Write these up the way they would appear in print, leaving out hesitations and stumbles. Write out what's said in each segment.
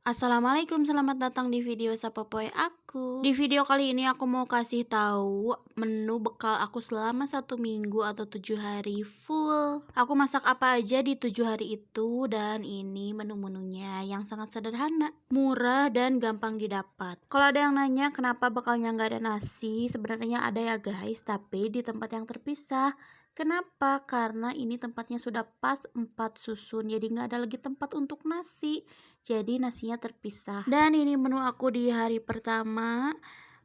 Assalamualaikum, selamat datang di video Sapopoy aku. Di video kali ini aku mau kasih tahu menu bekal aku selama 1 minggu atau 7 hari full. Aku masak apa aja di 7 hari itu, dan ini menu-menunya yang sangat sederhana, murah dan gampang didapat. Kalau ada yang nanya kenapa bekalnya nggak ada nasi, sebenarnya ada ya guys, tapi di tempat yang terpisah. Kenapa? Karena ini tempatnya sudah pas 4 susun, jadi nggak ada lagi tempat untuk nasi. Jadi nasinya terpisah. Dan ini menu aku di hari pertama.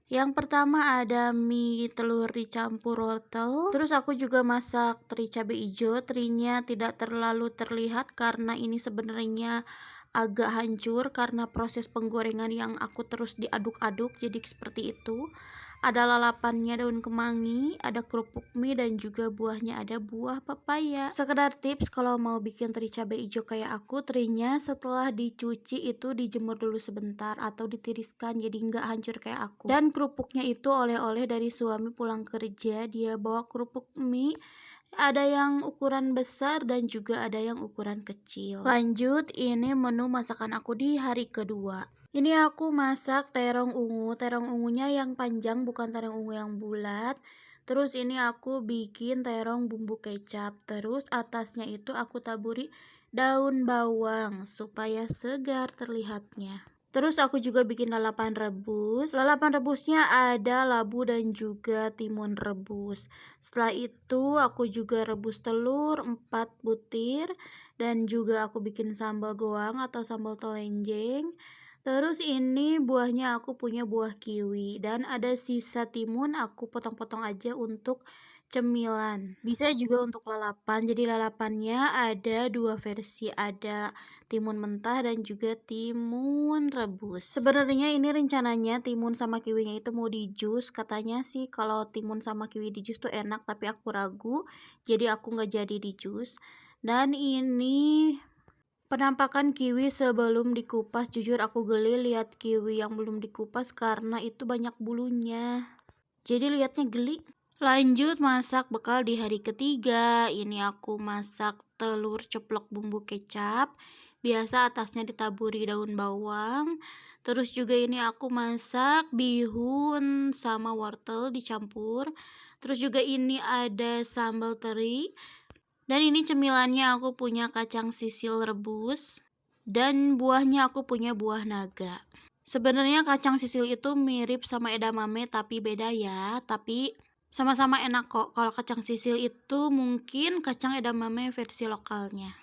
Yang pertama ada mie telur dicampur wortel. Terus aku juga masak teri cabai hijau. Terinya tidak terlalu terlihat karena ini sebenarnya agak hancur karena proses penggorengan yang aku terus diaduk-aduk, jadi seperti itu. Ada lalapannya daun kemangi, ada kerupuk mie, dan juga buahnya ada buah pepaya. Sekedar tips, kalau mau bikin teri cabai hijau kayak aku, terinya setelah dicuci itu dijemur dulu sebentar atau ditiriskan jadi nggak hancur kayak aku. Dan kerupuknya itu oleh-oleh dari suami pulang kerja, dia bawa kerupuk mie. Ada yang ukuran besar dan juga ada yang ukuran kecil. Lanjut, ini menu masakan aku di hari kedua. Ini aku masak terong ungu. Terong ungunya yang panjang, bukan terong ungu yang bulat. Terus ini aku bikin terong bumbu kecap. Terus atasnya itu aku taburi daun bawang supaya segar terlihatnya. Terus aku juga bikin lalapan rebus. Lalapan rebusnya ada labu dan juga timun rebus. Setelah itu aku juga rebus telur 4 butir. Dan juga aku bikin sambal goang atau sambal telenjeng. Terus ini buahnya aku punya buah kiwi. Dan ada sisa timun, aku potong-potong aja untuk cemilan. Bisa juga untuk lalapan. Jadi lalapannya ada 2 versi. Ada timun mentah dan juga timun rebus. Sebenarnya ini rencananya timun sama kiwinya itu mau di jus. Katanya sih kalau timun sama kiwi di jus tuh enak, tapi aku ragu. Jadi aku nggak jadi di jus. Dan ini penampakan kiwi sebelum dikupas. Jujur aku geli lihat kiwi yang belum dikupas karena itu banyak bulunya. Jadi lihatnya geli. Lanjut masak bekal di hari ketiga. Ini aku masak telur ceplok bumbu kecap. Biasa atasnya ditaburi daun bawang. Terus juga ini aku masak bihun sama wortel dicampur. Terus juga ini ada sambal teri. Dan ini cemilannya aku punya kacang sisil rebus. Dan buahnya aku punya buah naga. Sebenarnya kacang sisil itu mirip sama edamame tapi beda ya. Tapi sama-sama enak kok. Kalau kacang sisil itu mungkin kacang edamame versi lokalnya.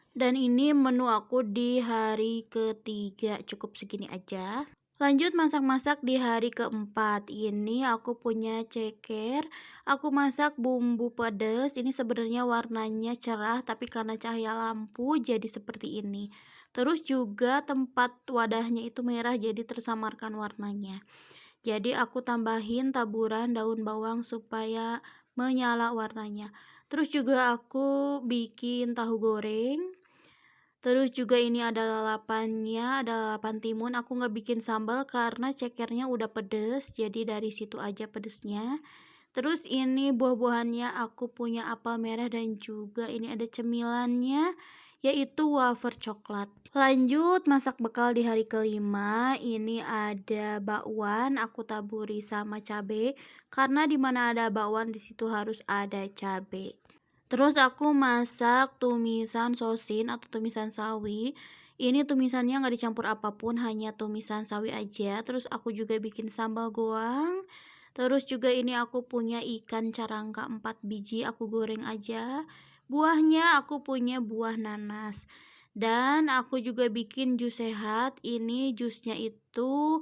Dan ini menu aku di hari ketiga, cukup segini aja. Lanjut masak-masak di hari keempat. Ini aku punya ceker. Aku masak bumbu pedas. Ini sebenarnya warnanya cerah, tapi karena cahaya lampu jadi seperti ini. Terus juga tempat wadahnya itu merah, jadi tersamarkan warnanya. Jadi aku tambahin taburan daun bawang supaya menyala warnanya. Terus juga aku bikin tahu goreng. Terus juga ini ada lalapannya, ada lalapan timun. Aku nggak bikin sambal karena cekernya udah pedes, jadi dari situ aja pedesnya. Terus ini buah-buahannya aku punya apel merah dan juga ini ada cemilannya, yaitu wafer coklat. Lanjut masak bekal di hari kelima. Ini ada bakwan, aku taburi sama cabai karena dimana ada bakwan di situ harus ada cabai. Terus aku masak tumisan sosin atau tumisan sawi. Ini tumisannya nggak dicampur apapun, hanya tumisan sawi aja. Terus aku juga bikin sambal goang. Terus juga ini aku punya ikan carangka 4 biji, aku goreng aja. Buahnya aku punya buah nanas. Dan aku juga bikin jus sehat. Ini jusnya itu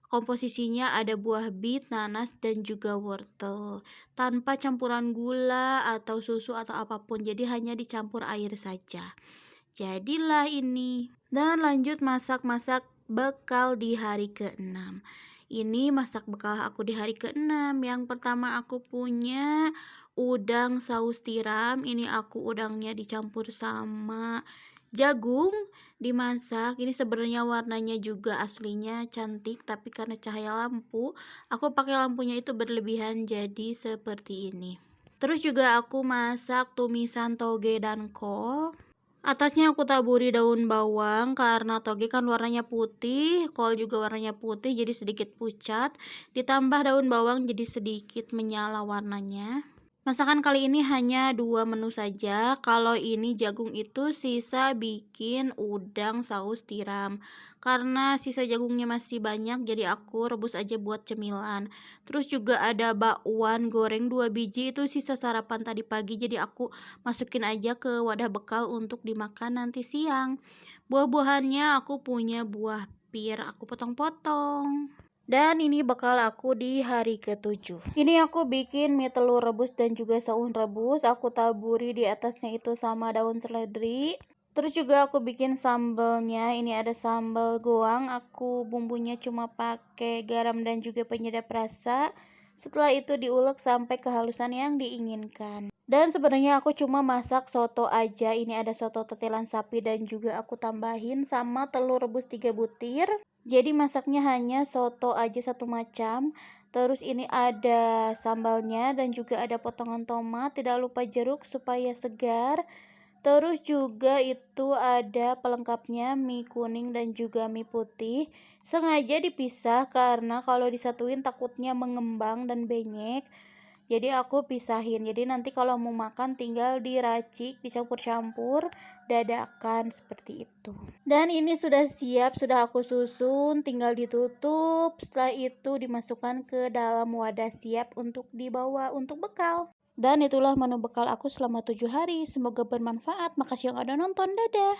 komposisinya ada buah bit, nanas, dan juga wortel. Tanpa campuran gula atau susu atau apapun, jadi hanya dicampur air saja. Jadilah ini. Dan lanjut masak-masak bekal di hari ke-6. Ini masak bekal aku di hari ke-6. Yang pertama aku punya udang saus tiram. Ini aku udangnya dicampur sama jagung, dimasak. Ini sebenarnya warnanya juga aslinya cantik, tapi karena cahaya lampu, aku pakai lampunya itu berlebihan jadi seperti ini. Terus juga aku masak tumisan toge dan kol. Atasnya aku taburi daun bawang karena toge kan warnanya putih, kol juga warnanya putih jadi sedikit pucat, ditambah daun bawang jadi sedikit menyala warnanya. Masakan kali ini hanya 2 menu saja. Kalau ini jagung itu sisa bikin udang saus tiram. Karena sisa jagungnya masih banyak jadi aku rebus aja buat cemilan. Terus juga ada bakwan goreng 2 biji itu sisa sarapan tadi pagi jadi aku masukin aja ke wadah bekal untuk dimakan nanti siang. Buah-buahannya aku punya buah pir, aku potong-potong. Dan ini bekal aku di hari ke-7. Ini aku bikin mie telur rebus dan juga saus rebus. Aku taburi di atasnya itu sama daun seledri. Terus juga aku bikin sambelnya. Ini ada sambal goang. Aku bumbunya cuma pakai garam dan juga penyedap rasa. Setelah itu diulek sampai kehalusan yang diinginkan. Dan sebenarnya aku cuma masak soto aja. Ini ada soto tetelan sapi dan juga aku tambahin sama telur rebus 3 butir. Jadi masaknya hanya soto aja satu macam. Terus ini ada sambalnya dan juga ada potongan tomat. Tidak lupa jeruk supaya segar. Terus juga itu ada pelengkapnya mie kuning dan juga mie putih. Sengaja dipisah karena kalau disatuin takutnya mengembang dan benyek. Jadi aku pisahin. Jadi nanti kalau mau makan tinggal diracik, dicampur-campur, dadakan seperti itu. Dan ini sudah siap, sudah aku susun, tinggal ditutup. Setelah itu dimasukkan ke dalam wadah siap untuk dibawa untuk bekal. Dan itulah menu bekal aku selama 7 hari. Semoga bermanfaat. Makasih yang udah nonton. Dadah.